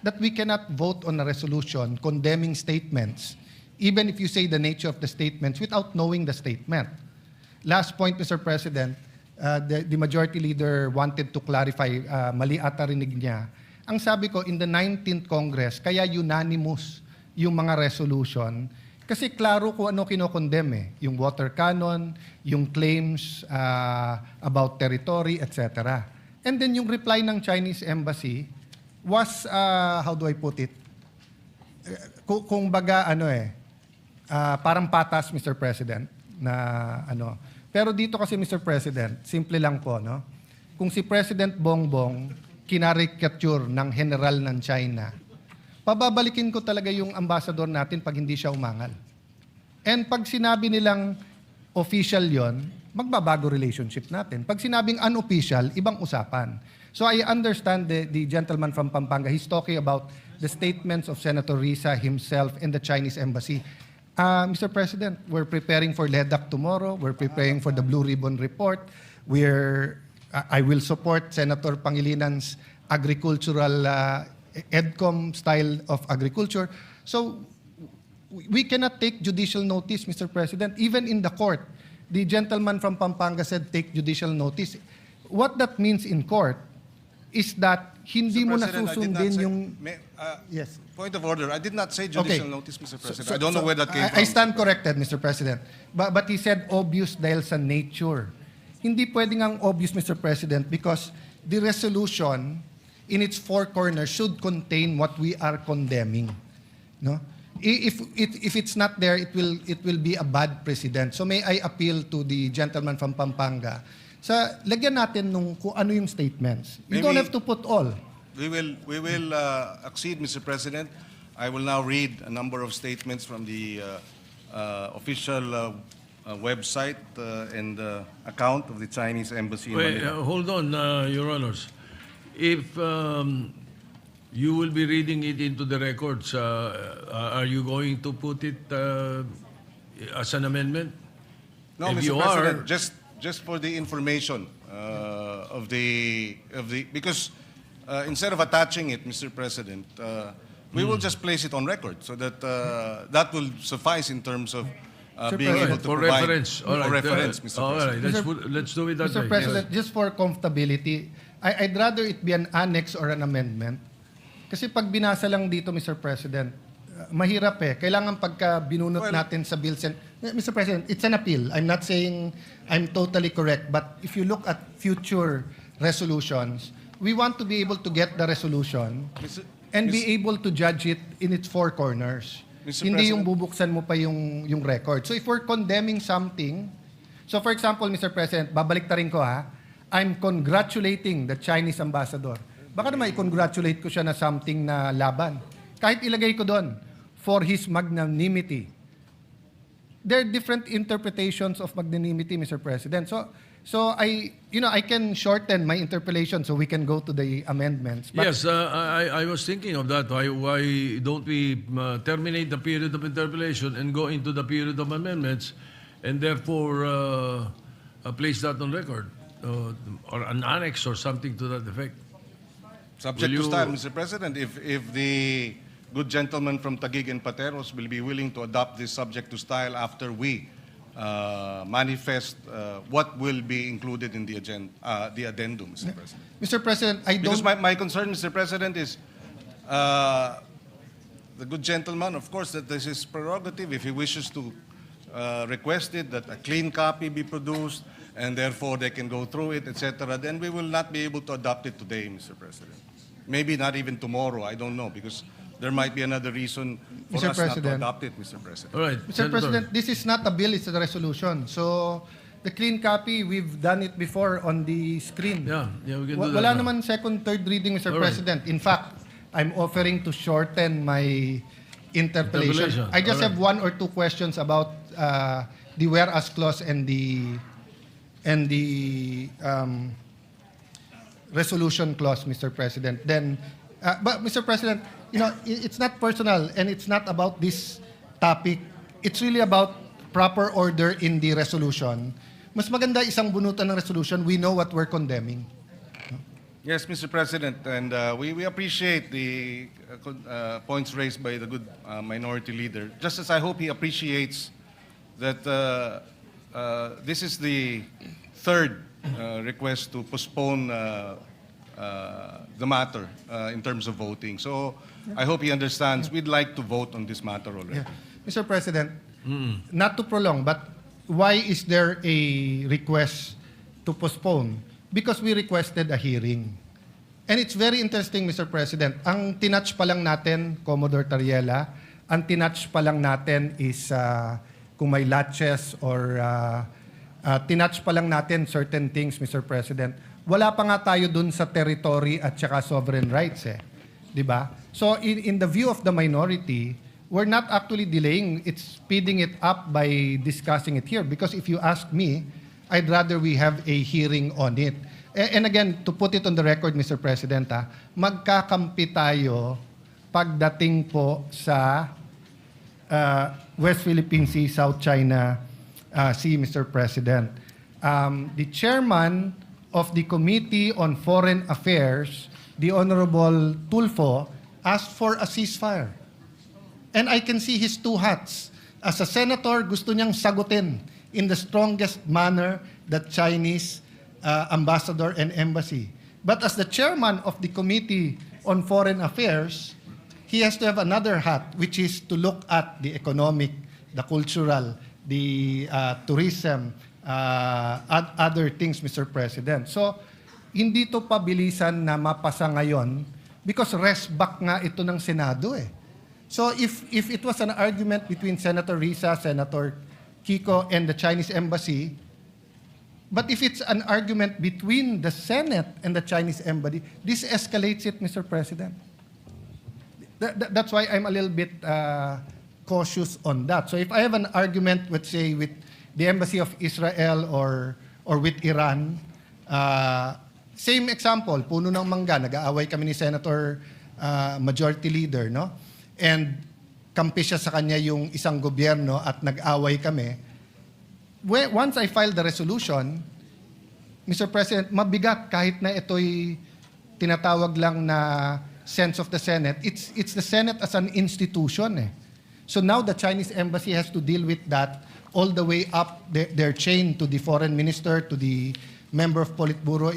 that we cannot vote on a resolution condemning statements, even if you say the nature of the statements without knowing the statement. Last point, Mr. President, the majority leader wanted to clarify, mali ata rinig niya. Ang sabi ko, in the 19th Congress, kaya unanimous yung mga resolution, kasi klaro kung ano kinokondem eh. Yung water cannon, yung claims about territory, etc. And then yung reply ng Chinese embassy was, how do I put it? Kung baga, parang patas, Mr. President, na ano. Pero dito kasi, Mr. President, simple lang po, no? Kung si President Bongbong kinarikature ng general ng China, pababalikin ko talaga yung ambassador natin pag hindi siya umangal. And pag sinabi nilang official yon, magbabago relationship natin. Pag sinabing unofficial, ibang usapan. So I understand the gentleman from Pampanga, he's talking about the statements of Senator Risa himself and the Chinese embassy. Mr. President, we're preparing for LEDAC tomorrow. We're preparing for the Blue Ribbon Report. I will support Senator Pangilinan's agricultural EDCOM style of agriculture. So we cannot take judicial notice, Mr. President. Even in the court, the gentleman from Pampanga said take judicial notice. What that means in court is that hindi mo nasusundin yung... Yes. Point of order. I did not say judicial notice, Mr. President. I don't know where that came from. I stand corrected, Mr. President. But he said obvious dahil sa nature. Hindi pwedeng ang obvious, Mr. President, because the resolution in its four corners should contain what we are condemning. No? If it's not there, it will be a bad precedent. So may I appeal to the gentleman from Pampanga. Lagyan natin nung kung ano yung statements. You don't have to put all. We will accede, Mr. President. I will now read a number of statements from the official website and account of the Chinese embassy in Manila. Hold on, Your Honors. If you will be reading it into the records, are you going to put it as an amendment? No, If Mr. you President, are, just for the information of the because instead of attaching it, Mr. President, we will just place it on record so that that will suffice in terms of being able to for provide reference. All right, for reference, Mr. all President. right, let's do it that Mr. way. President, just for comfortability, I'd rather it be an annex or an amendment. Kasi pag binasa lang dito, Mr. President, mahirap eh. Kailangan pagka binunot natin sa bills. Mr. President, it's an appeal. I'm not saying I'm totally correct. But if you look at future resolutions, we want to be able to get the resolution and be able to judge it in its four corners. Mr. Hindi yung President. bubuksan mo pa yung record. So if we're condemning something, so for example, Mr. President, babalik ta rin ko ha, I'm congratulating the Chinese ambassador. Baka naman i-congratulate ko siya na something na laban. Kahit ilagay ko doon, for his magnanimity. There are different interpretations of magnanimity, Mr. President. So I can shorten my interpolation so we can go to the amendments. But Yes, I was thinking of that. Why don't we terminate the period of interpellation and go into the period of amendments and therefore place that on record or an annex or something to that effect? Subject Will to you- style, Mr. President, if the good gentleman from Taguig and Pateros will be willing to adopt this subject to style after we manifest what will be included in the agenda, the addendum, Mr. President. Mr. President, I Because don't... my concern, Mr. President, is the good gentleman, of course, that this is prerogative. If he wishes to request it, that a clean copy be produced, and therefore they can go through it, etc., then we will not be able to adopt it today, Mr. President. Maybe not even tomorrow, I don't know, because there might be another reason for Mr. us not to President. adopt it, Mr. President. All right, Mr. Senator. President, this is not a bill, it's a resolution. So the clean copy, we've done it before on the screen. Yeah, we can do that. Wala now. naman second, third reading, Mr. All right. President. In fact, I'm offering to shorten my interpellation. Interpellation. I just All have right. one or two questions about the whereas clause and the resolution clause, Mr. President. Then, but Mr. President, it's not personal and it's not about this topic. It's really about proper order in the resolution. Mas maganda isang bunutan ng resolution. We know what we're condemning. Yes, Mr. President, and we appreciate the points raised by the good minority leader, just as I hope he appreciates that this is the third request to postpone the matter in terms of voting. So I hope he understands we'd like to vote on this matter already. Yeah. Mr. President, not to prolong, but why is there a request to postpone? Because we requested a hearing. And it's very interesting, Mr. President. Ang tinouch pa lang natin, Commodore Tariela, ang tinouch pa lang natin is kung may latches or tinouch pa lang natin certain things, Mr. President. Wala pa nga tayo dun sa territory at saka sovereign rights eh. Di ba? So in the view of the minority, we're not actually delaying, it's speeding it up by discussing it here. Because if you ask me, I'd rather we have a hearing on it. And again, to put it on the record, Mr. President, magkakampi tayo pagdating po sa West Philippine Sea, South China Sea, Mr. President. The chairman of the Committee on Foreign Affairs, the Honorable Tulfo, asked for a ceasefire. And I can see his two hats. As a senator, gusto niyang sagutin in the strongest manner the Chinese ambassador and embassy. But as the chairman of the Committee on Foreign Affairs, he has to have another hat, which is to look at the economic, the cultural, the tourism, other things, Mr. President. So, hindi to pabilisan na mapasa ngayon because rest back nga ito ng Senado eh. So, if it was an argument between Senator Risa, Senator Kiko, and the Chinese embassy, but if it's an argument between the Senate and the Chinese embassy, this escalates it, Mr. President. That's why I'm a little bit cautious on that. So if I have an argument, let's say, with the embassy of Israel or with Iran, same example, puno ng mangga, nag-aaway kami ni Senator Majority Leader, no? And kampi siya sa kanya yung isang gobyerno at nag-away kami. Once I file the resolution, Mr. President, mabigat kahit na ito'y tinatawag lang na sense of the Senate. It's the Senate as an institution eh. So now the Chinese embassy has to deal with that all the way up their chain to the foreign minister, to the member of Politburo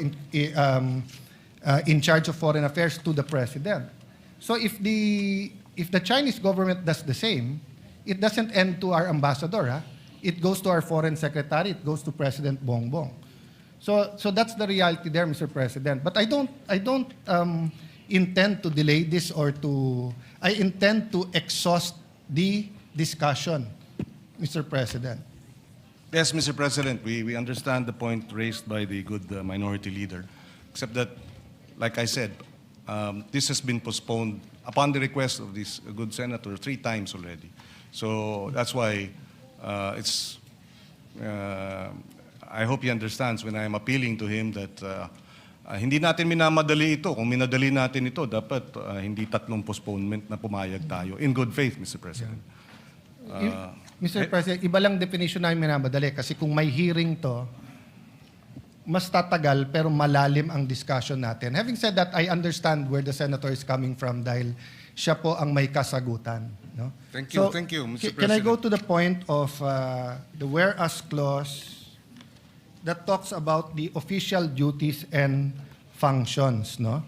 in charge of foreign affairs, to the president. So if the Chinese government does the same, it doesn't end to our ambassador. It goes to our foreign secretary. It goes to President Bongbong. So that's the reality there, Mr. President. But I don't intend to delay this I intend to exhaust the discussion, Mr. President. Yes, Mr. President, we understand the point raised by the good minority leader, except that, like I said, this has been postponed upon the request of this good senator 3 times already. So that's why I hope he understands when I am appealing to him that hindi natin minamadali ito. Kung minadali natin ito, dapat hindi 3 postponement na pumayag tayo. In good faith, Mr. President. Mr. President, iba lang definition namin minamadali kasi kung may hearing to, mas tatagal pero malalim ang discussion natin. Having said that, I understand where the senator is coming from dahil siya po ang may kasagutan. No? Thank you, Mr. President. Can I go to the point of the whereas clause that talks about the official duties and functions, no?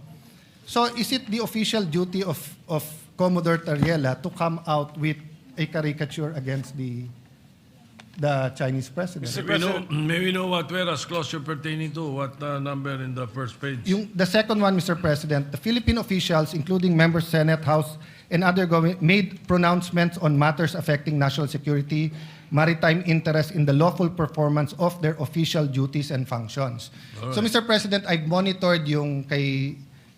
So is it the official duty of Commodore Tariela to come out with a caricature against the Chinese president? May we know what whereas clause you're pertaining to? What number in the first page? The second one, Mr. President, the Philippine officials, including members, Senate, House, and other government, made pronouncements on matters affecting national security, maritime interest in the lawful performance of their official duties and functions. So, Mr. President, I've monitored yung kay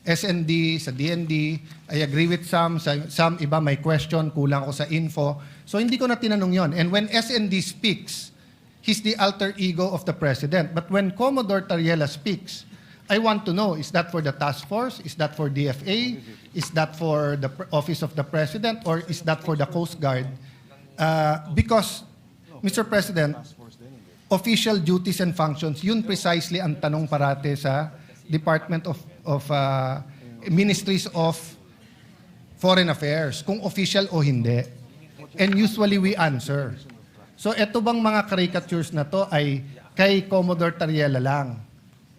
SND, sa DND. I agree with some iba may question, kulang ko sa info. So, hindi ko na tinanong yon. And when SND speaks, he's the alter ego of the President. But when Commodore Tariela speaks, I want to know, is that for the task force? Is that for DFA? Is that for the Office of the President? Or is that for the Coast Guard? Because, Mr. President, official duties and functions, yun precisely ang tanong parate sa Department Ministries of Foreign Affairs, kung official o hindi. And usually we answer. So eto bang mga caricatures na to ay kay Commodore Tariela lang?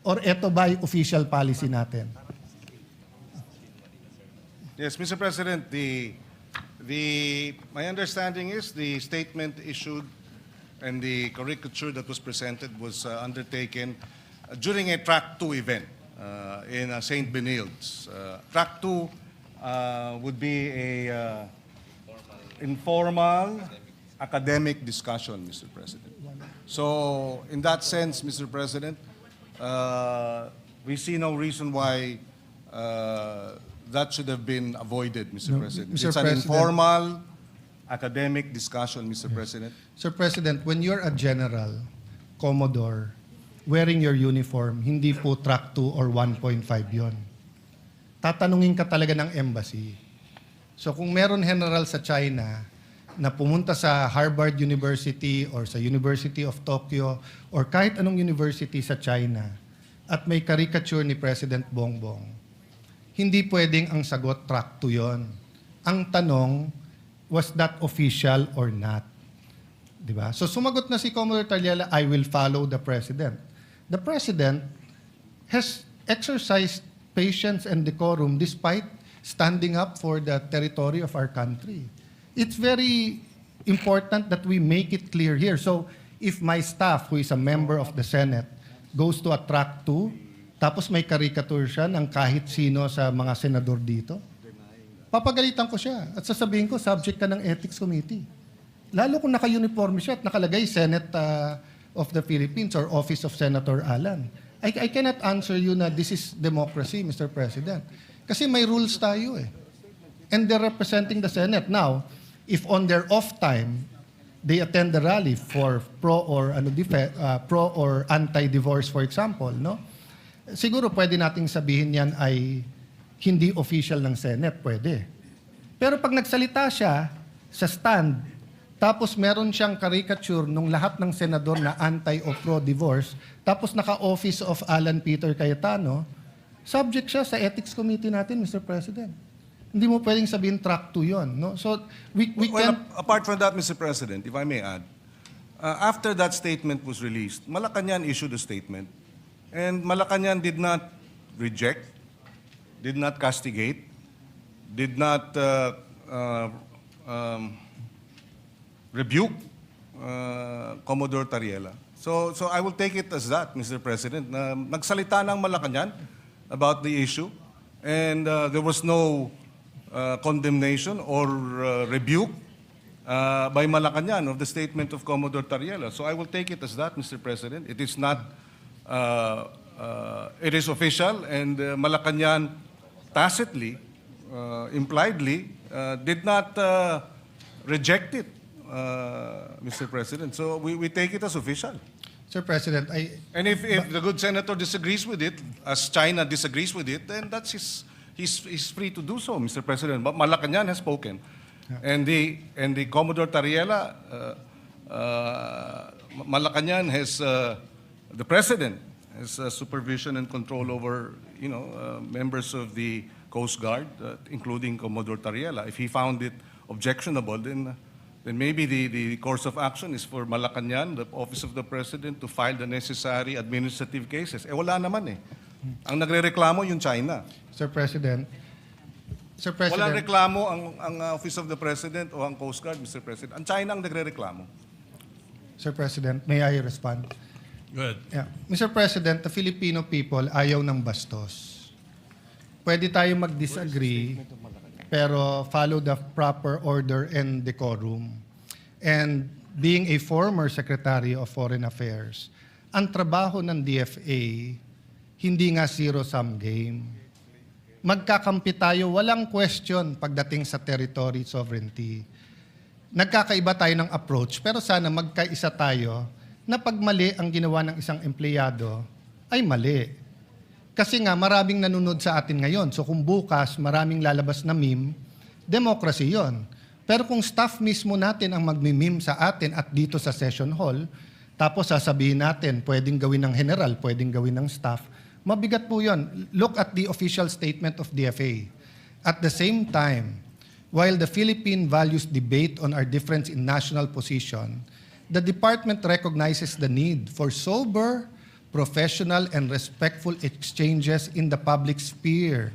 Or eto ba yung official policy natin? Yes, Mr. President, my understanding is the statement issued and the caricature that was presented was undertaken during a Track 2 event in St. Benilde's. Track 2 would be a informal academic discussion, Mr. President. So, in that sense, Mr. President, we see no reason why that should have been avoided, Mr. No, President. Mr. It's an President. informal academic discussion, Mr. President. Sir President, when you're a general, Commodore, wearing your uniform, hindi po track 2 or 1.5 yon. Tatanungin ka talaga ng embassy. So kung meron general sa China na pumunta sa Harvard University or sa University of Tokyo or kahit anong university sa China at may caricature ni President Bongbong, hindi pwedeng ang sagot track 2 yon. Ang tanong, was that official or not? Diba? So sumagot na si Commodore Tariela, I will follow the President. The President has exercised patience and decorum despite standing up for the territory of our country. It's very important that we make it clear here. So if my staff, who is a member of the Senate, goes to a track 2, tapos may caricature siya ng kahit sino sa mga senador dito, papagalitan ko siya at sasabihin ko, subject ka ng Ethics Committee. Lalo kung naka-uniform siya at nakalagay Senate of the Philippines or Office of Senator Alan. I cannot answer you na this is democracy, Mr. President. Kasi may rules tayo eh. And they're representing the Senate. Now, if on their off time, they attend the rally for pro or anti-divorce, for example, no? Siguro pwede nating sabihin yan ay hindi official ng Senate, pwede. Pero pag nagsalita siya sa stand, tapos meron siyang caricature nung lahat ng senador na anti o pro-divorce, tapos naka-office of Alan Peter Cayetano, subject siya sa Ethics Committee natin, Mr. President. Hindi mo pwedeng sabihin track 2 yon, no? So we Well, can apart from that, Mr. President, if I may add, after that statement was released, Malacanang issued a statement, and Malacanang did not reject, did not castigate, did not rebuke Commodore Tariela. So I will take it as that, Mr. President, na nagsalita ng Malacanang about the issue, and there was no condemnation or rebuke by Malacanang of the statement of Commodore Tariela. So I will take it as that, Mr. President. It is not, it is official, and Malacanang tacitly, impliedly, did not reject it, Mr. President. So we take it as official. Sir President, And if the good senator disagrees with it, as China disagrees with it, then that's he's free to do so, Mr. President. But Malacanang has spoken, and the Commodore Tariela, Malacanang has the president has supervision and control over members of the Coast Guard, including Commodore Tariela. If he found it objectionable, then maybe the course of action is for Malacanang, the Office of the President, to file the necessary administrative cases. Wala naman eh. Ang nagrereklamo yung China. Sir President, Walang reklamo ang Office of the President o ang Coast Guard, Mr. President. Ang China ang nagrereklamo. Sir President, may I respond? Go ahead. Yeah. Mr. President, the Filipino people ayaw ng bastos. Pwede tayo mag-disagree, pero follow the proper order and decorum. And being a former Secretary of Foreign Affairs, ang trabaho ng DFA, hindi nga zero-sum game. Magkakampi tayo, walang question pagdating sa territory sovereignty. Nagkakaiba tayo ng approach, pero sana magkaisa tayo na pag mali ang ginawa ng isang empleyado, ay mali. Kasi nga maraming nanonood sa atin ngayon. So kung bukas maraming lalabas na meme, democracy yon. Pero kung staff mismo natin ang magmi-meme sa atin at dito sa session hall, tapos sasabihin natin, pwedeng gawin ng general, pwedeng gawin ng staff, Mabigat po yun. Look at the official statement of DFA. At the same time, while the Philippine values debate on our difference in national position, the department recognizes the need for sober, professional, and respectful exchanges in the public sphere.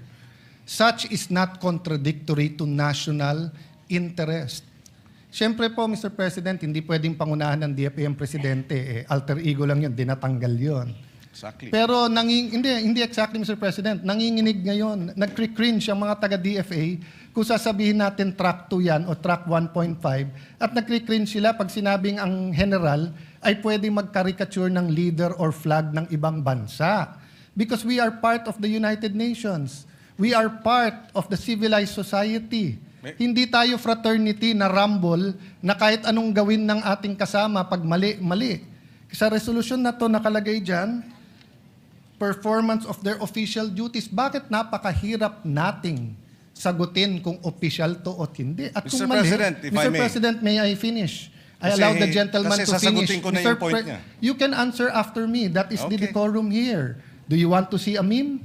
Such is not contradictory to national interest. Siyempre po, Mr. President, hindi pwedeng pangunahan ng DFA ang presidente. Alter ego lang yun, dinatanggal yun. Exactly. Pero hindi exactly, Mr. President. Nanginginig ngayon, nagkri-cringe ang mga taga-DFA kung sasabihin natin track 2 yan o track 1.5 at nagkri-cringe sila pag sinabing ang general ay pwedeng mag-caricature ng leader or flag ng ibang bansa. Because we are part of the United Nations. We are part of the civilized society. Hindi tayo fraternity na rumble na kahit anong gawin ng ating kasama pag mali, mali. Sa resolution na to nakalagay dyan, performance of their official duties. Bakit napakahirap nating sagutin kung official to o hindi? At Mr. kung mali, President, if I Mr. may. President, may I finish? I Kasi- allow the gentleman kasi to finish. sasagutin ko na yung point niya. You can answer after me. That is the Okay. decorum here. Do you want to see a meme?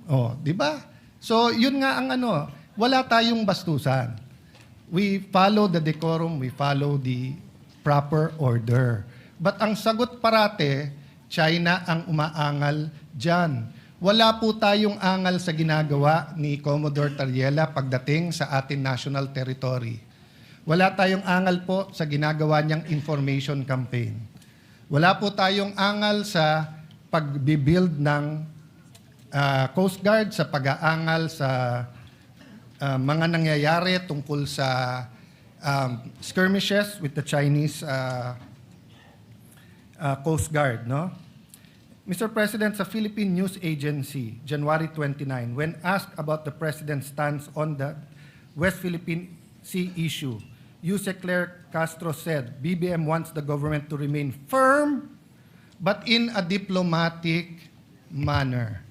Oh, di ba? So, yun nga ang ano, wala tayong bastusan. We follow the decorum, we follow the proper order. But ang sagot parate, China ang umaangal dyan. Wala po tayong angal sa ginagawa ni Commodore Tariela pagdating sa ating national territory. Wala tayong angal po sa ginagawa niyang information campaign. Wala po tayong angal sa pag-build ng Coast Guard, sa pag-aangal sa mga nangyayari tungkol sa skirmishes with the Chinese Coast Guard, no? Mr. President, sa Philippine News Agency, January 29, when asked about the President's stance on the West Philippine Sea issue, Yuse Claire Castro said, BBM wants the government to remain firm but in a diplomatic manner.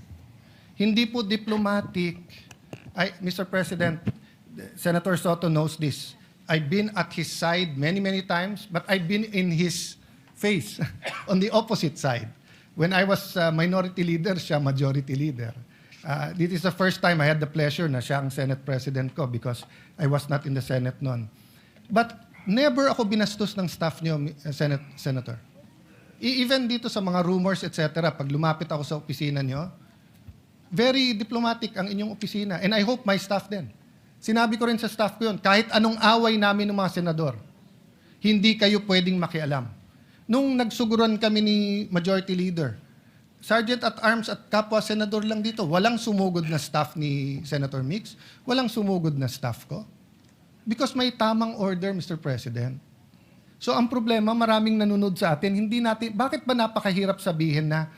Hindi po diplomatic. Mr. President, Senator Soto knows this. I've been at his side many, many times, but I've been in his face on the opposite side. When I was minority leader, siya majority leader. This is the first time I had the pleasure na siya ang Senate President ko because I was not in the Senate noon. But never ako binastos ng staff niyo, Senator. Even dito sa mga rumors, etc., pag lumapit ako sa opisina niyo, very diplomatic ang inyong opisina. And I hope my staff din. Sinabi ko rin sa staff ko yun, kahit anong away namin ng mga senador, hindi kayo pwedeng makialam. Nung nagsuguran kami ni Majority Leader, Sergeant at Arms at kapwa senador lang dito, walang sumugod na staff ni Senator Mix, walang sumugod na staff ko. Because may tamang order, Mr. President. So ang problema, maraming nanonood sa atin, hindi natin, bakit ba napakahirap sabihin na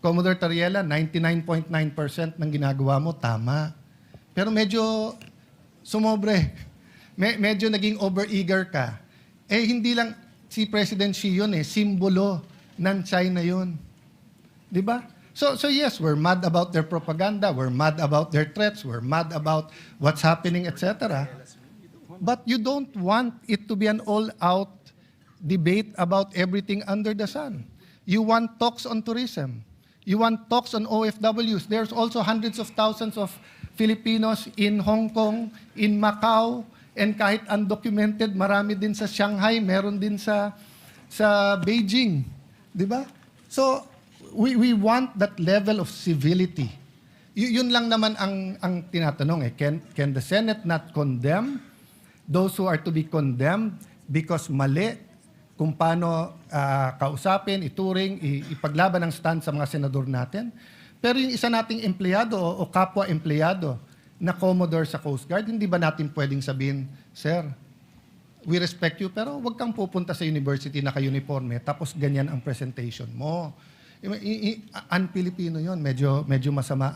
Commodore Tariela, 99.9% ng ginagawa mo, tama. Pero medyo sumobre. Medyo naging over-eager ka. Hindi lang si President Xi yun simbolo ng China yun. Di ba? So yes, we're mad about their propaganda, we're mad about their threats, we're mad about what's happening, etc. But you don't want it to be an all-out debate about everything under the sun. You want talks on tourism. You want talks on OFWs. There's also hundreds of thousands of Filipinos in Hong Kong, in Macau, and kahit undocumented, marami din sa Shanghai, meron din sa Beijing. Di ba? So, we want that level of civility. Yun lang naman ang tinatanong. Can the Senate not condemn those who are to be condemned because mali kung paano kausapin, ituring, ipaglaban ang stand sa mga senador natin? Pero yung isa nating empleyado o kapwa-empleyado na Commodore sa Coast Guard, hindi ba natin pwedeng sabihin, Sir, we respect you, pero wag kang pupunta sa university na ka-uniforme, tapos ganyan ang presentation mo. Un-Filipino yun, medyo masama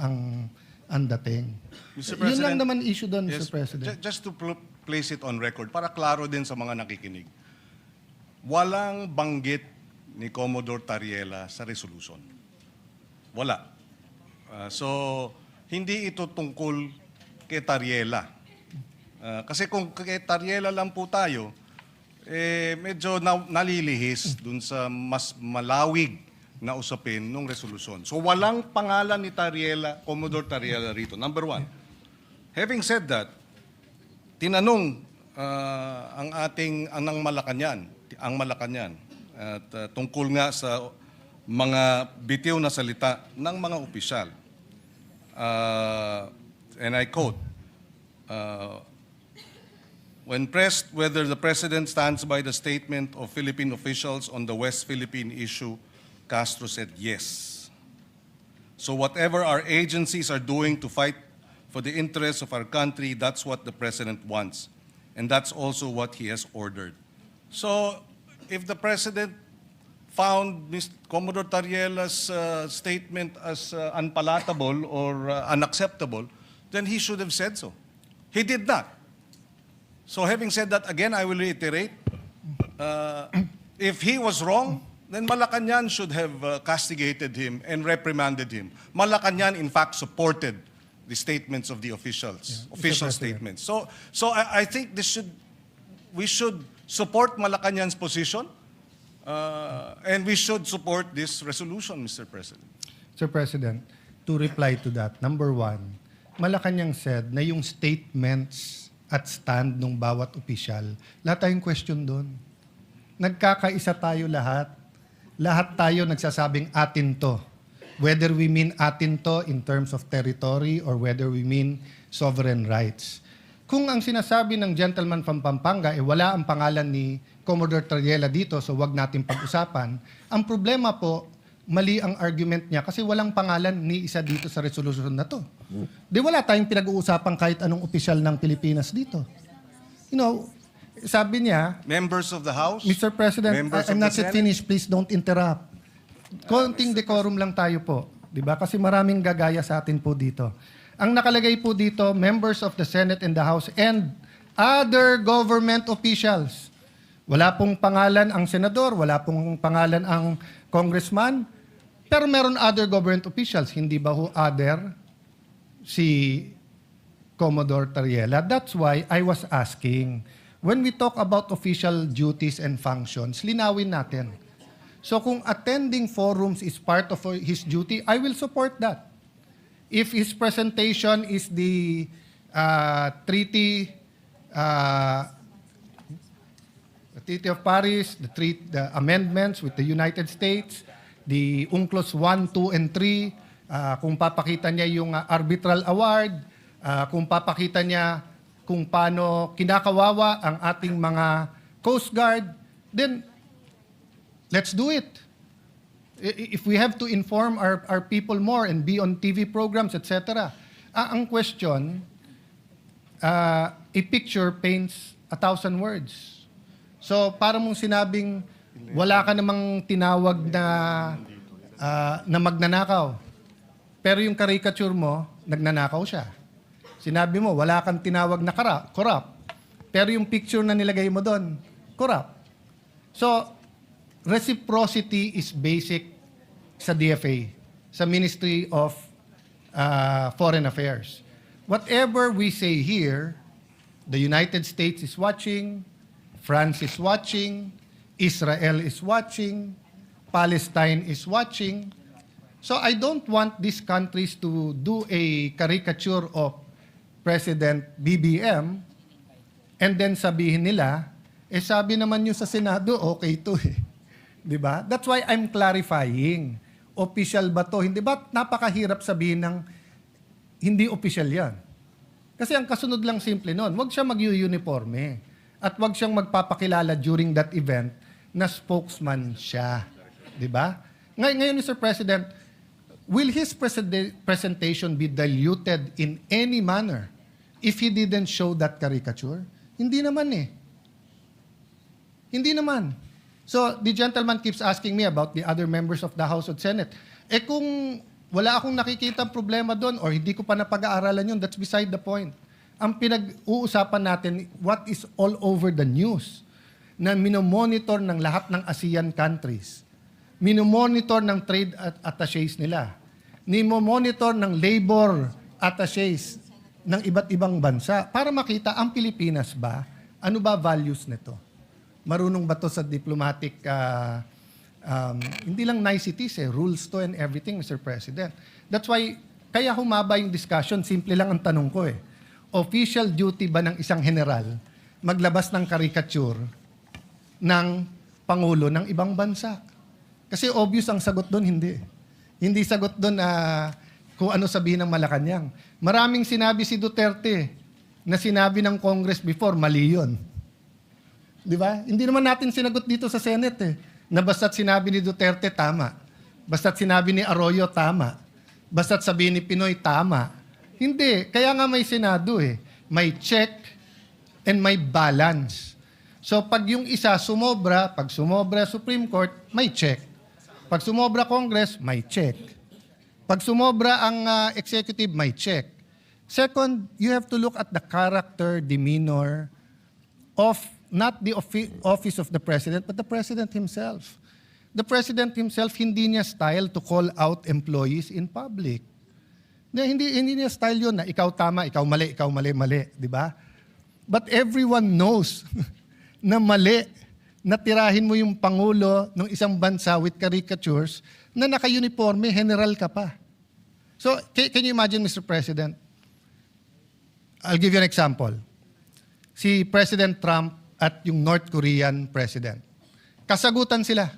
ang dating. Mr. Yun President, lang naman issue doon, yes, Mr. President. Just to place it on record, para klaro din sa mga nakikinig, walang banggit ni Commodore Tariela sa resolution. Wala. So, hindi ito tungkol kay Tariela. Kasi kung kay Tariela lang po tayo, medyo nalilihis dun sa mas malawig na usapin ng resolusyon. So walang pangalan ni Commodore Tariela rito. Number one. Having said that, tinanong ang Malacanang at tungkol nga sa mga bitiw na salita ng mga opisyal. And I quote, when pressed whether the President stands by the statement of Philippine officials on the West Philippine issue, Castro said yes. So whatever our agencies are doing to fight for the interests of our country, that's what the President wants. And that's also what he has ordered. So if the President found Commodore Tariela's statement as unpalatable or unacceptable, then he should have said so. He did not. So having said that, again, I will reiterate, if he was wrong, then Malacanang should have castigated him and reprimanded him. Malacanang, in fact, supported the statements of the officials, official statements. So I think we should support Malacanang's position, and we should support this resolution, Mr. President. Sir President, to reply to that, number one, Malacanang said na yung statements at stand ng bawat opisyal, lahat tayong question doon. Nagkakaisa tayo lahat. Lahat tayo nagsasabing atin to. Whether we mean atin to in terms of territory or whether we mean sovereign rights. Kung ang sinasabi ng gentleman from Pampanga, wala ang pangalan ni Commodore Tariela dito, so wag natin pag-usapan, ang problema po, mali ang argument niya kasi walang pangalan ni isa dito sa resolution na to. Di wala tayong pinag-uusapan kahit anong opisyal ng Pilipinas dito. You know, sabi niya, Members of the House, Mr. President, members I'm of not the yet Senate. finished. Please don't interrupt. Konting decorum lang tayo po. Diba? Kasi maraming gagaya sa atin po dito. Ang nakalagay po dito, members of the Senate and the House and other government officials. Wala pong pangalan ang senador, wala pong pangalan ang congressman, pero meron other government officials. Hindi ba ho other si Commodore Tariela? That's why I was asking, when we talk about official duties and functions, linawin natin. So kung attending forums is part of his duty, I will support that. If his presentation is the Treaty of Paris, the amendments with the United States, the UNCLOS 1, 2, and 3, kung papakita niya yung arbitral award, kung papakita niya kung paano kinakawawa ang ating mga Coast Guard, then let's do it. If we have to inform our people more and be on TV programs, etc. Ang question, a picture paints 1,000 words. So, para mong sinabing, wala ka namang tinawag na magnanakaw. Pero yung caricature mo, nagnanakaw siya. Sinabi mo, wala kang tinawag na corrupt. Pero yung picture na nilagay mo doon, corrupt. So, reciprocity is basic sa DFA, sa Ministry of Foreign Affairs. Whatever we say here, the United States is watching, France is watching, Israel is watching, Palestine is watching. So I don't want these countries to do a caricature of President BBM and then sabihin nila, sabi naman nyo sa Senado, okay to eh. Diba? That's why I'm clarifying. Official ba to? Hindi ba napakahirap sabihin ng hindi official yan? Kasi ang kasunod lang simple nun, wag siya mag-uniforme at wag siyang magpapakilala during that event na spokesman siya. Diba? Ngayon, Mr. President, will his presentation be diluted in any manner if he didn't show that caricature? Hindi naman eh. Hindi naman. So, the gentleman keeps asking me about the other members of the House and Senate. Kung wala akong nakikita problema doon or hindi ko pa napag-aaralan yun, that's beside the point. Ang pinag-uusapan natin, what is all over the news na minomonitor ng lahat ng ASEAN countries. Minomonitor ng trade attaches nila. Minomonitor ng labor attaches ng iba't ibang bansa para makita ang Pilipinas ba, ano ba values nito? Marunong ba to sa diplomatic Hindi lang niceties rules to and everything, Mr. President. That's why, kaya humaba yung discussion, simple lang ang tanong ko Official duty ba ng isang general maglabas ng caricature ng Pangulo ng ibang bansa? Kasi obvious ang sagot doon, hindi. Hindi sagot doon kung ano sabihin ng Malacanang. Maraming sinabi si Duterte na sinabi ng Congress before, mali yun. Di ba? Hindi naman natin sinagot dito sa Senate na basta't sinabi ni Duterte, tama. Basta't sinabi ni Arroyo, tama. Basta't sabihin ni Pinoy, tama. Hindi. Kaya nga may Senado May check and may balance. So pag yung isa sumobra, pag sumobra Supreme Court, may check. Pag sumobra Congress, may check. Pag sumobra ang executive, may check. Second, you have to look at the character, demeanor of not the office of the President, but the President himself. The President himself, hindi niya style to call out employees in public. Hindi niya style yun na ikaw tama, ikaw mali, di ba? But everyone knows na mali na tirahin mo yung Pangulo ng isang bansa with caricatures na naka-uniforme, general ka pa. So, can you imagine, Mr. President? I'll give you an example. Si President Trump at yung North Korean President. Kasagutan sila.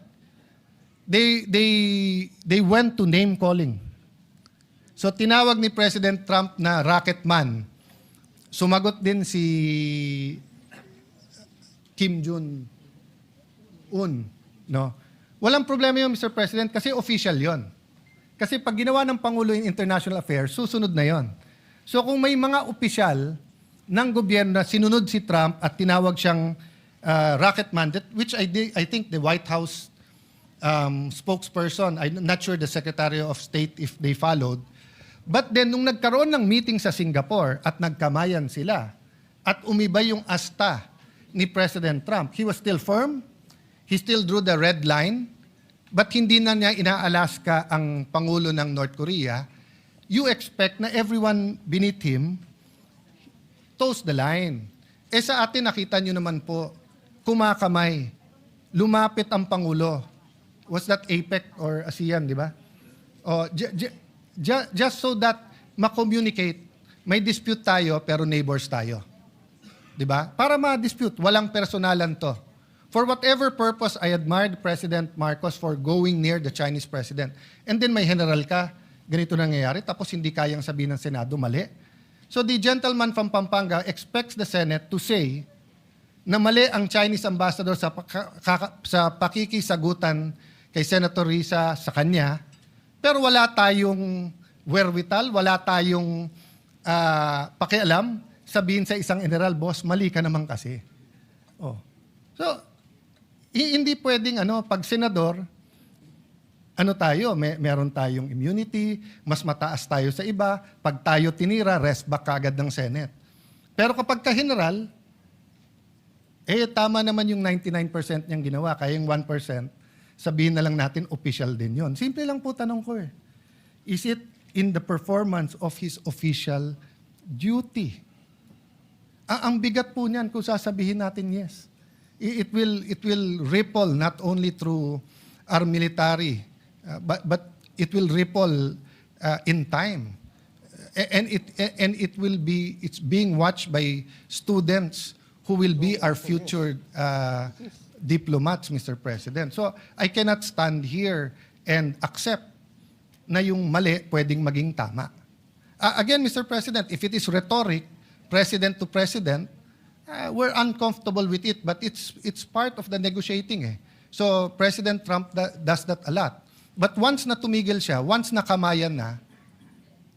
They went to name calling. So tinawag ni President Trump na rocket man. Sumagot din si Kim Jong-un, no? Walang problema yun, Mr. President, kasi official yon. Kasi pag ginawa ng Pangulo yung international affairs, susunod na yon. So kung may mga opisyal ng gobyerno na sinunod si Trump at tinawag siyang rocket man, which I think the White House spokesperson, I'm not sure the Secretary of State if they followed, but then nung nagkaroon ng meeting sa Singapore at nagkamayan sila at umiba yung asta ni President Trump, he was still firm, he still drew the red line, but hindi na niya inaalaska ang Pangulo ng North Korea. You expect na everyone beneath him toes the line. Sa atin, nakita nyo naman po, kumakamay, lumapit ang Pangulo. Was that APEC or ASEAN, di ba? Just so that ma-communicate, may dispute tayo pero neighbors tayo. Di ba? Para ma-dispute, walang personalan to. For whatever purpose, I admired President Marcos for going near the Chinese president. And then may general ka, ganito nangyayari, tapos hindi kayang sabihin ng Senado, mali. So the gentleman from Pampanga expects the Senate to say na mali ang Chinese ambassador sa pakikisagutan kay Senator Risa sa kanya, pero wala tayong wherewithal, wala tayong pakialam, sabihin sa isang general, boss, mali ka naman kasi. So, hindi pwedeng pag senador, meron tayong immunity, mas mataas tayo sa iba, pag tayo tinira, rest back kagad ng Senate. Pero kapag ka-general, tama naman yung 99% niyang ginawa, kaya yung 1%, sabihin na lang natin, official din yon. Simple lang po tanong ko Is it in the performance of his official duty? Ang bigat po niyan kung sasabihin natin yes. It will ripple not only through our military, but it will ripple in time, and it's being watched by students who will be our future diplomats, Mr. President. So I cannot stand here and accept na yung mali pwedeng maging tama. Again, Mr. President, if it is rhetoric, president to president, we're uncomfortable with it, but it's part of the negotiating. So President Trump does that a lot. But once na tumigil siya, once nakamayan na,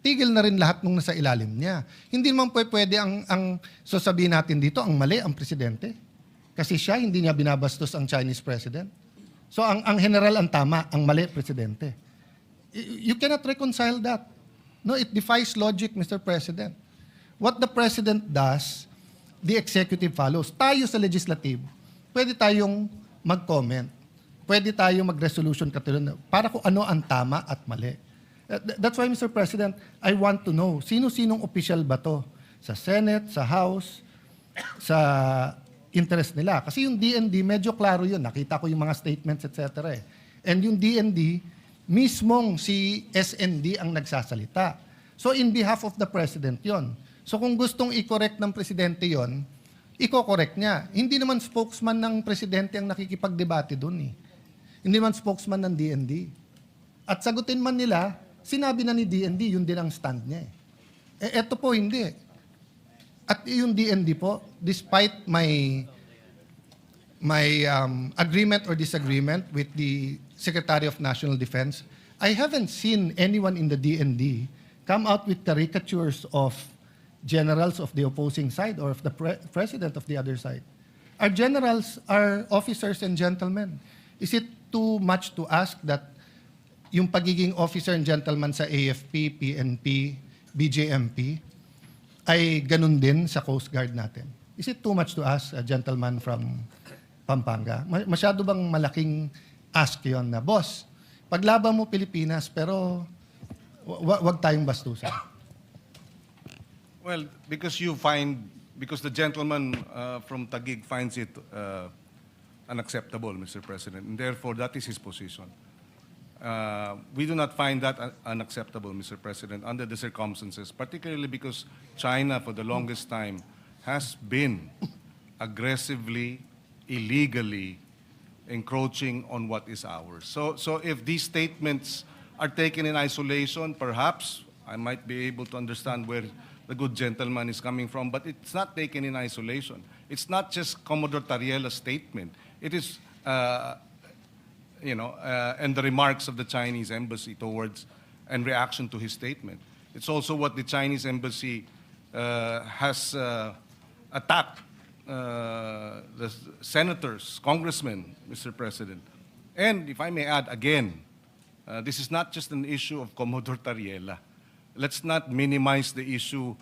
tigil na rin lahat nung nasa ilalim niya. Hindi naman pwede ang sasabihin natin dito, ang mali ang presidente. Kasi siya, hindi niya binabastos ang Chinese president. So ang general ang tama, ang mali presidente. You cannot reconcile that. No, it defies logic, Mr. President. What the president does, the executive follows. Tayo sa legislative, pwede tayong mag-comment. Pwede tayong mag-resolution katulad para kung ano ang tama at mali. That's why, Mr. President, I want to know, sino-sinong official ba to? Sa Senate, sa House, sa interest nila. Kasi yung DND, medyo klaro yun. Nakita ko yung mga statements, etc. And yung DND, mismong si SND ang nagsasalita. So in behalf of the President yon. So kung gustong i-correct ng Presidente yon, i-correct niya. Hindi naman spokesman ng Presidente ang nakikipagdebate doon eh. Hindi naman spokesman ng DND. At sagutin man nila, sinabi na ni DND, yun din ang stand niya eh. Eto po hindi. At yung DND po, despite my agreement or disagreement with the Secretary of National Defense, I haven't seen anyone in the DND come out with caricatures of generals of the opposing side or of the president of the other side. Our generals are officers and gentlemen. Is it too much to ask that yung pagiging officer and gentleman sa AFP, PNP, BJMP ay ganun din sa Coast Guard natin? Is it too much to ask a gentleman from Pampanga? Masyado bang malaking ask yon na, boss, paglaban mo Pilipinas pero wag tayong bastusan? Well, because the gentleman from Taguig finds it unacceptable, Mr. President, and therefore that is his position. We do not find that unacceptable, Mr. President, under the circumstances, particularly because China, for the longest time, has been aggressively, illegally encroaching on what is ours. So if these statements are taken in isolation, perhaps I might be able to understand where the good gentleman is coming from, but it's not taken in isolation. It's not just Commodore Tariela's statement. It is and the remarks of the Chinese embassy towards and reaction to his statement. It's also what the Chinese embassy has attacked the senators, congressmen, Mr. President. And if I may add again, this is not just an issue of Commodore Tariela. Let's not minimize the issue.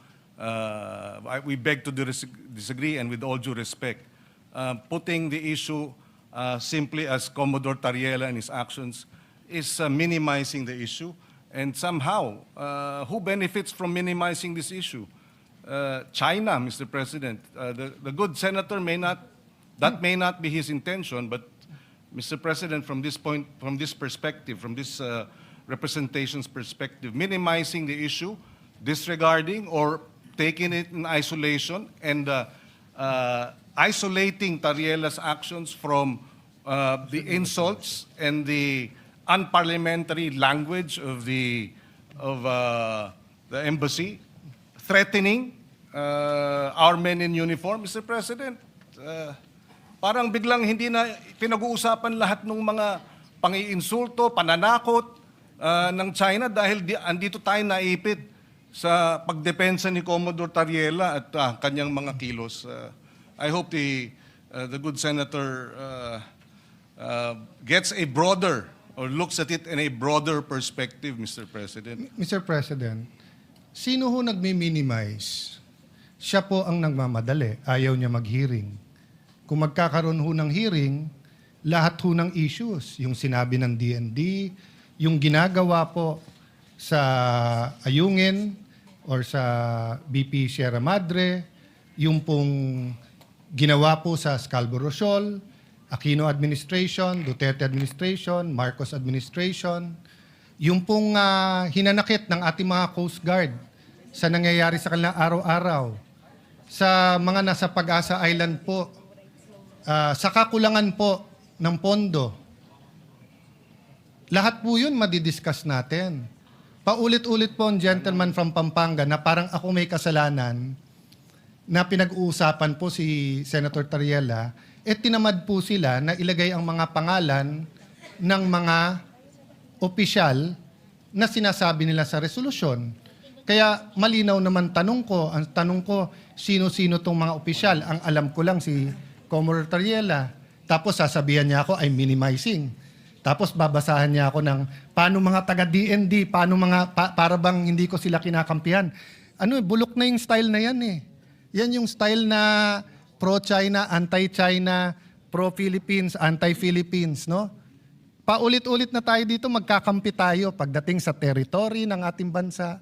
We beg to disagree, and with all due respect, putting the issue simply as Commodore Tariela and his actions is minimizing the issue. And somehow, who benefits from minimizing this issue? China, Mr. President. The good senator that may not be his intention, but Mr. President, from this point, from this perspective, from this representation's perspective, minimizing the issue, disregarding or taking it in isolation, and isolating Tariela's actions from the insults and the unparliamentary language of the embassy, threatening our men in uniform, Mr. President. Parang biglang hindi na pinag-uusapan lahat ng mga pang-iinsulto, pananakot ng China dahil andito tayo naipit sa pagdepensa ni Commodore Tariela at kanyang mga kilos. I hope the good senator gets a broader or looks at it in a broader perspective, Mr. President. Mr. President, sino ho nagmi-minimize? Siya po ang nagmamadali. Ayaw niya mag-hearing. Kung magkakaroon ho ng hearing, lahat ho ng issues, yung sinabi ng DND, yung ginagawa po sa Ayungin or sa BP Sierra Madre, yung pong ginawa po sa Scarborough Shoal, Aquino administration, Duterte administration, Marcos administration, yung pong hinanakit ng ating mga Coast Guard sa nangyayari sa kanilang araw-araw, sa mga nasa Pag-asa Island po, sa kakulangan po ng pondo. Lahat po yun madidiscuss natin. Paulit-ulit po ang gentleman from Pampanga na parang ako may kasalanan na pinag-uusapan po si Senator Tariela, tinamad po sila na ilagay ang mga pangalan ng mga opisyal na sinasabi nila sa resolusyon. Kaya malinaw naman ang tanong ko, sino-sino tong mga opisyal? Ang alam ko lang si Commodore Tariela. Tapos sasabihan niya ako, I'm minimizing. Tapos babasahan niya ako ng paano mga taga-DND, paano mga, para bang hindi ko sila kinakampihan. Bulok na yung style na yan eh. Yan yung style na pro-China, anti-China, pro-Philippines, anti-Philippines, no? Paulit-ulit na tayo dito, magkakampi tayo pagdating sa territory ng ating bansa.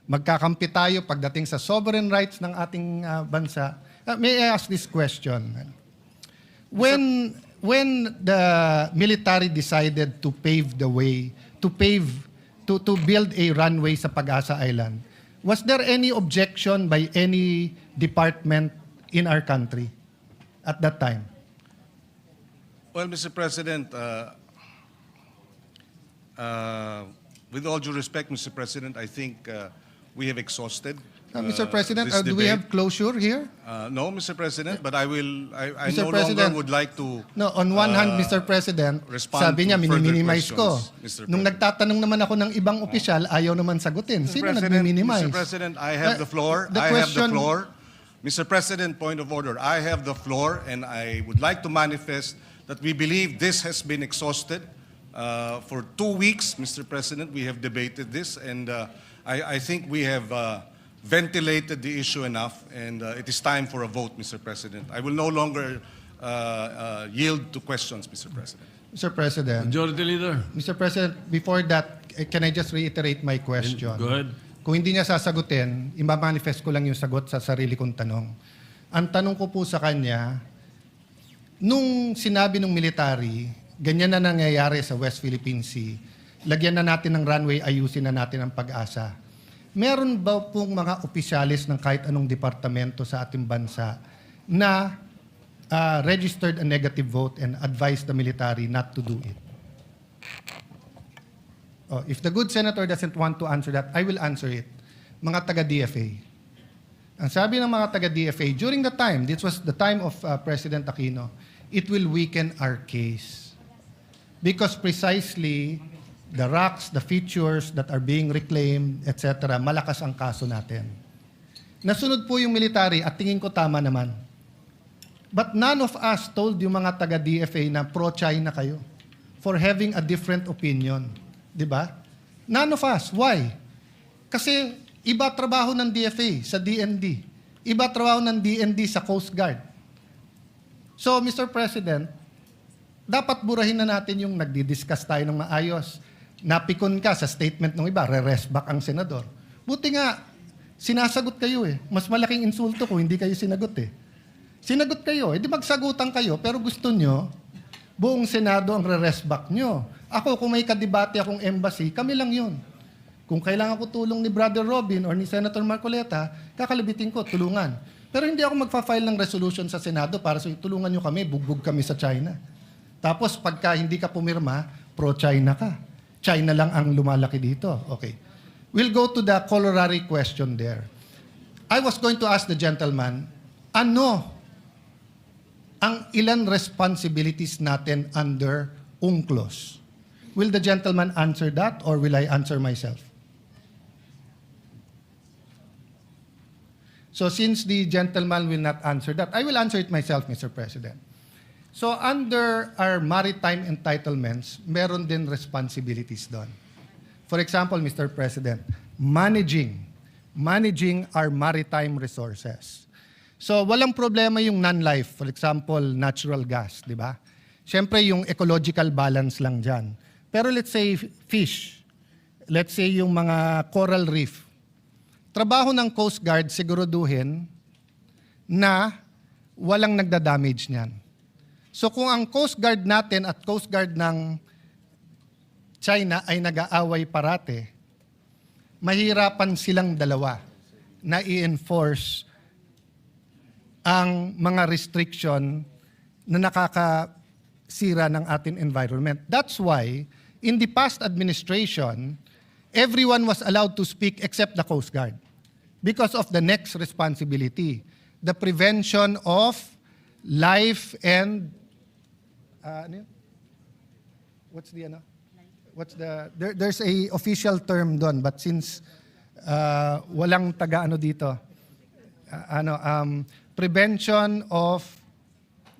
Magkakampi tayo pagdating sa sovereign rights ng ating bansa. May I ask this question? when the military decided to pave the way, to build a runway sa Pag-asa Island, was there any objection by any department in our country at that time? Well, Mr. President, with all due respect, Mr. President, I think we have exhausted. Mr. President, this do we debate. have closure here? No, Mr. President, but I Mr. no President, longer would like to. No, on one hand, Mr. President, respond sabi niya, to further miniminize ko. questions, Mr. Nung President. nagtatanong naman ako ng ibang opisyal, ayaw naman sagutin. Sino nagmi-minimize? Mr. President, I have the floor. the I have question- the floor. Mr. President, point of order. I have the floor, and I would like to manifest that we believe this has been exhausted. For 2 weeks, Mr. President, we have debated this, and I think we have ventilated the issue enough, and it is time for a vote, Mr. President. I will no longer yield to questions, Mr. President. Mr. President, Majority Leader. Mr. President, before that, can I just reiterate my question? Go ahead. Kung hindi niya sasagutin, imamanifest ko lang yung sagot sa sarili kong tanong. Ang tanong ko po sa kanya, nung sinabi ng military, ganyan na nangyayari sa West Philippine Sea, lagyan na natin ng runway, ayusin na natin ang Pag-asa. Meron ba pong mga opisyalis ng kahit anong departamento sa ating bansa na registered a negative vote and advised the military not to do it? Oh, if the good senator doesn't want to answer that, I will answer it. Mga taga-DFA. Ang sabi ng mga taga-DFA, during the time, this was the time of President Aquino, it will weaken our case. Because precisely, the rocks, the features that are being reclaimed, etc., malakas ang kaso natin. Nasunod po yung military at tingin ko tama naman. But none of us told yung mga taga-DFA na pro-China kayo for having a different opinion. Di ba? None of us. Why? Kasi iba trabaho ng DFA sa DND. Iba trabaho ng DND sa Coast Guard. So, Mr. President, dapat burahin na natin yung nagdi-discuss tayo ng maayos. Napikon ka sa statement ng iba, re-rest back ang senador. Buti nga, sinasagot kayo eh. Mas malaking insulto kung hindi kayo sinagot eh. Sinagot kayo, edi magsagutan kayo, pero gusto nyo, buong Senado ang re-rest back nyo. Ako, kung may kadebate akong embassy, kami lang yun. Kung kailangan ko tulong ni Brother Robin or ni Senator Marcoleta, kakalibitin ko, tulungan. Pero hindi ako magfa-file ng resolution sa Senado para sa tulungan nyo kami, bugbog kami sa China. Tapos pagka hindi ka pumirma, pro-China ka. China lang ang lumalaki dito. Okay. We'll go to the corollary question there. I was going to ask the gentleman, ano ang ilan responsibilities natin under UNCLOS? Will the gentleman answer that or will I answer myself? So since the gentleman will not answer that, I will answer it myself, Mr. President. So under our maritime entitlements, meron din responsibilities doon. For example, Mr. President, managing our maritime resources. So walang problema yung non-life, for example, natural gas, di ba? Siyempre yung ecological balance lang dyan. Pero let's say fish, let's say yung mga coral reef, trabaho ng Coast Guard siguraduhin na walang nagda-damage niyan. So kung ang Coast Guard natin at Coast Guard ng China ay nag-aaway parate, mahirapan silang dalawa na i-enforce ang mga restriction na nakakasira ng ating environment. That's why, in the past administration, everyone was allowed to speak except the Coast Guard because of the next responsibility, the prevention of life and there's a official term doon, but since walang taga-ano dito, prevention of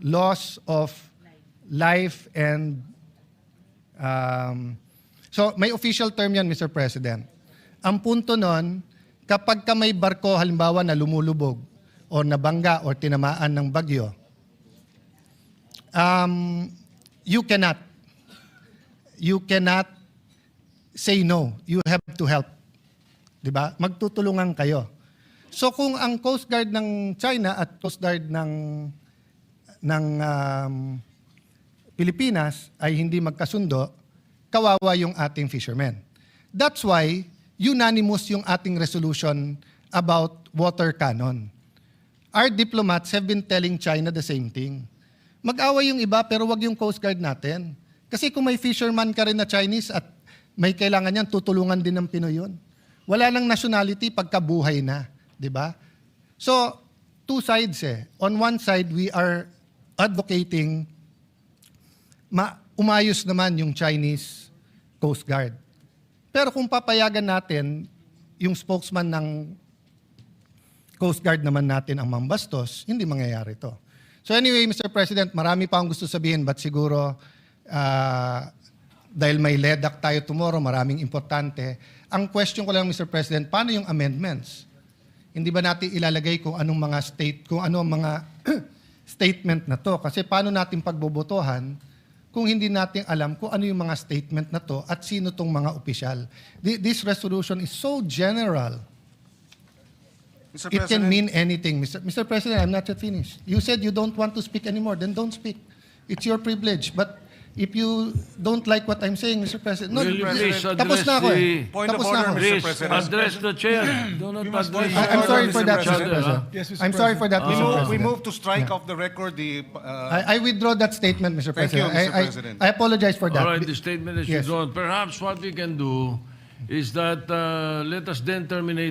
loss of life and so may official term yan, Mr. President. Ang punto nun, kapag ka may barko halimbawa na lumulubog o nabangga o tinamaan ng bagyo, you cannot say no. You have to help. Diba? Magtutulungan kayo. So kung ang Coast Guard ng China at Coast Guard ng ng Pilipinas ay hindi magkasundo, kawawa yung ating fishermen. That's why unanimous yung ating resolution about water cannon. Our diplomats have been telling China the same thing. Mag-away yung iba pero wag yung Coast Guard natin. Kasi kung may fisherman ka rin na Chinese at may kailangan yan, tutulungan din ng Pinoy yun. Wala nang nationality pagkabuhay na, di ba? So, two sides eh. On one side, we are advocating umayos naman yung Chinese Coast Guard. Pero kung papayagan natin, yung spokesman ng Coast Guard naman natin ang mambastos, hindi mangyayari to. So anyway, Mr. President, marami pa akong gusto sabihin, but siguro dahil may LEDAC tayo tomorrow, maraming importante. Ang question ko lang, Mr. President, paano yung amendments? Hindi ba natin ilalagay kung anong mga statement na to? Kasi paano natin pagbobotohan kung hindi natin alam kung ano yung mga statement na to at sino tong mga opisyal? This resolution is so general. Mr. It can President, mean anything. Mr. President, I'm not yet finished. You said you don't want to speak anymore, then don't speak. It's your privilege. But if you don't like what I'm saying, Mr. President, no, Will you please tapos na address ako eh. the- Point of Tapos na order, ako. Mr. Please President. address the chair. Do not address I'm sorry for that, Mr. Mr. President. I'm sorry for that, Mr. President. We move to strike off the record the... I withdraw that statement, Mr. Thank you, President. Mr. President. I apologize for that. All right, the statement is Yes. withdrawn. Perhaps what we can do is that let us then terminate